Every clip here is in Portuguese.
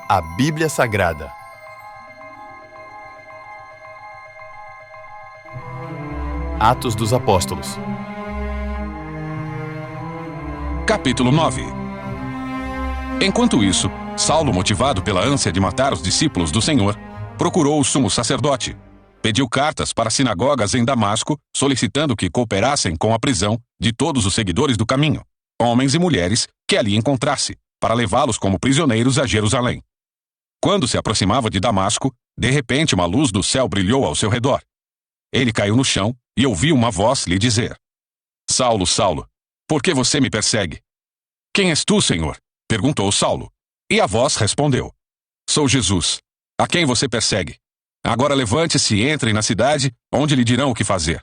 A Bíblia Sagrada. Atos dos Apóstolos. Capítulo 9. Enquanto isso, Saulo, motivado pela ânsia de matar os discípulos do Senhor, procurou o sumo sacerdote. Pediu cartas para sinagogas em Damasco, solicitando que cooperassem com a prisão de todos os seguidores do caminho, homens e mulheres que ali encontrasse, para levá-los como prisioneiros a Jerusalém. Quando se aproximava de Damasco, de repente uma luz do céu brilhou ao seu redor. Ele caiu no chão e ouviu uma voz lhe dizer: Saulo, Saulo, por que você me persegue? Quem és tu, Senhor? Perguntou Saulo. E a voz respondeu: Sou Jesus, a quem você persegue. Agora levante-se e entre na cidade, onde lhe dirão o que fazer.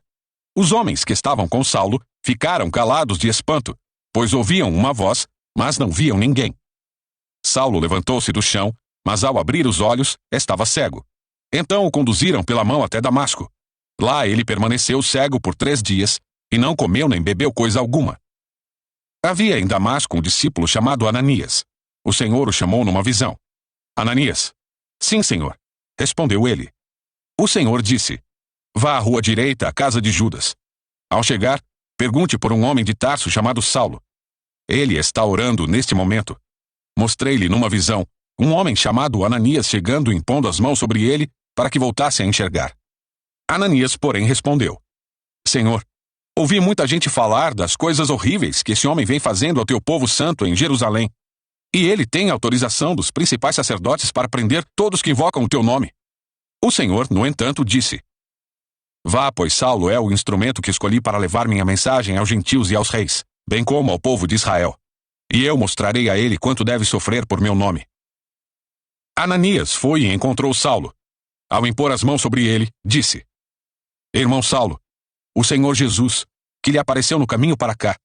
Os homens que estavam com Saulo ficaram calados de espanto, pois ouviam uma voz, mas não viam ninguém. Saulo levantou-se do chão, mas ao abrir os olhos, estava cego. Então o conduziram pela mão até Damasco. Lá ele permaneceu cego por 3 dias, e não comeu nem bebeu coisa alguma. Havia em Damasco um discípulo chamado Ananias. O Senhor o chamou numa visão. Ananias. Sim, Senhor, respondeu ele. O Senhor disse: Vá à rua direita, à casa de Judas. Ao chegar, pergunte por um homem de Tarso chamado Saulo. Ele está orando neste momento. Mostrei-lhe numa visão um homem chamado Ananias chegando e impondo as mãos sobre ele para que voltasse a enxergar. Ananias, porém, respondeu: Senhor, ouvi muita gente falar das coisas horríveis que esse homem vem fazendo ao teu povo santo em Jerusalém. E ele tem autorização dos principais sacerdotes para prender todos que invocam o teu nome. O Senhor, no entanto, disse: Vá, pois Saulo é o instrumento que escolhi para levar minha mensagem aos gentios e aos reis, bem como ao povo de Israel. E eu mostrarei a ele quanto deve sofrer por meu nome. Ananias foi e encontrou Saulo. Ao impor as mãos sobre ele, disse: Irmão Saulo, o Senhor Jesus, que lhe apareceu no caminho para cá,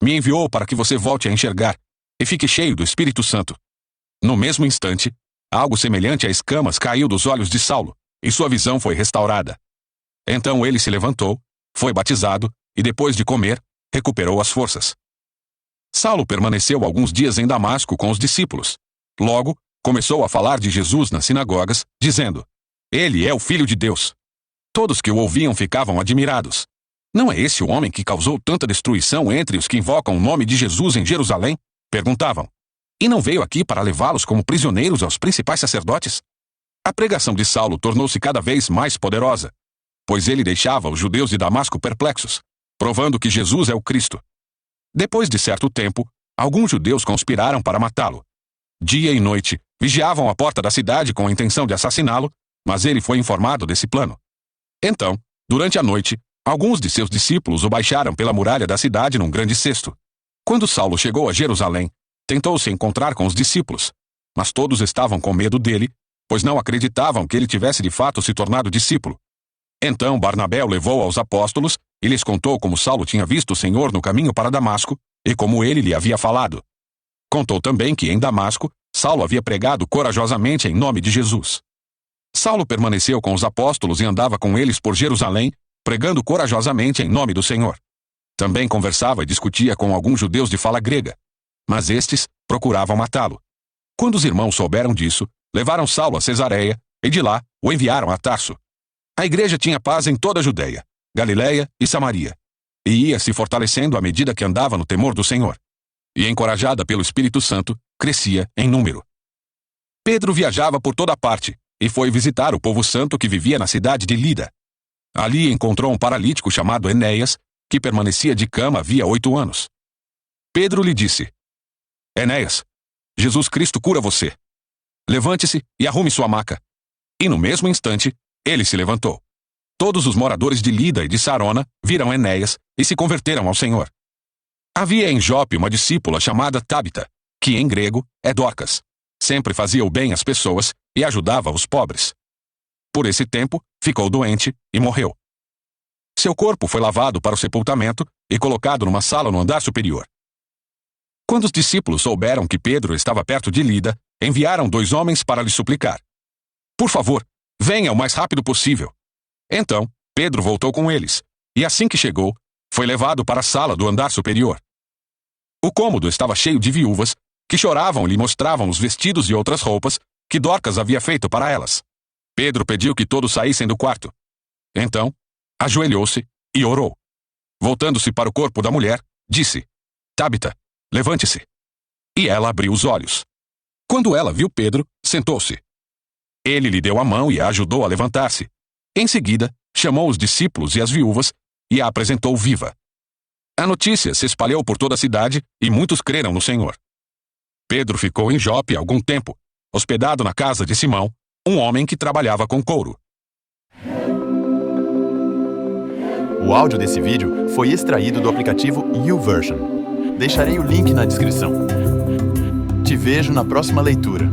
me enviou para que você volte a enxergar e fique cheio do Espírito Santo. No mesmo instante, algo semelhante a escamas caiu dos olhos de Saulo, e sua visão foi restaurada. Então ele se levantou, foi batizado, e depois de comer, recuperou as forças. Saulo permaneceu alguns dias em Damasco com os discípulos. Logo, começou a falar de Jesus nas sinagogas, dizendo: Ele é o Filho de Deus. Todos que o ouviam ficavam admirados. Não é esse o homem que causou tanta destruição entre os que invocam o nome de Jesus em Jerusalém? Perguntavam. E não veio aqui para levá-los como prisioneiros aos principais sacerdotes? A pregação de Saulo tornou-se cada vez mais poderosa, pois ele deixava os judeus de Damasco perplexos, provando que Jesus é o Cristo. Depois de certo tempo, alguns judeus conspiraram para matá-lo. Dia e noite, vigiavam a porta da cidade com a intenção de assassiná-lo, mas ele foi informado desse plano. Então, durante a noite, alguns de seus discípulos o baixaram pela muralha da cidade num grande cesto. Quando Saulo chegou a Jerusalém, tentou se encontrar com os discípulos, mas todos estavam com medo dele, pois não acreditavam que ele tivesse de fato se tornado discípulo. Então Barnabé o levou aos apóstolos e lhes contou como Saulo tinha visto o Senhor no caminho para Damasco e como ele lhe havia falado. Contou também que em Damasco, Saulo havia pregado corajosamente em nome de Jesus. Saulo permaneceu com os apóstolos e andava com eles por Jerusalém, pregando corajosamente em nome do Senhor. Também conversava e discutia com alguns judeus de fala grega, mas estes procuravam matá-lo. Quando os irmãos souberam disso, levaram Saulo a Cesareia e de lá o enviaram a Tarso. A igreja tinha paz em toda a Judeia, Galileia e Samaria, e ia se fortalecendo à medida que andava no temor do Senhor. E encorajada pelo Espírito Santo, crescia em número. Pedro viajava por toda parte e foi visitar o povo santo que vivia na cidade de Lida. Ali encontrou um paralítico chamado Enéas, que permanecia de cama havia 8 anos. Pedro lhe disse: Enéas, Jesus Cristo cura você. Levante-se e arrume sua maca. E no mesmo instante, ele se levantou. Todos os moradores de Lida e de Sarona viram Enéas e se converteram ao Senhor. Havia em Jope uma discípula chamada Tabita, que em grego é Dorcas. Sempre fazia o bem às pessoas e ajudava os pobres. Por esse tempo, ficou doente e morreu. Seu corpo foi lavado para o sepultamento e colocado numa sala no andar superior. Quando os discípulos souberam que Pedro estava perto de Lida, enviaram 2 homens para lhe suplicar: Por favor, venha o mais rápido possível. Então, Pedro voltou com eles, e assim que chegou, foi levado para a sala do andar superior. O cômodo estava cheio de viúvas, que choravam e lhe mostravam os vestidos e outras roupas que Dorcas havia feito para elas. Pedro pediu que todos saíssem do quarto. Então, ajoelhou-se e orou. Voltando-se para o corpo da mulher, disse: Tábita, levante-se. E ela abriu os olhos. Quando ela viu Pedro, sentou-se. Ele lhe deu a mão e a ajudou a levantar-se. Em seguida, chamou os discípulos e as viúvas e a apresentou viva. A notícia se espalhou por toda a cidade e muitos creram no Senhor. Pedro ficou em Jope algum tempo, hospedado na casa de Simão, um homem que trabalhava com couro. O áudio desse vídeo foi extraído do aplicativo YouVersion. Deixarei o link na descrição. Te vejo na próxima leitura.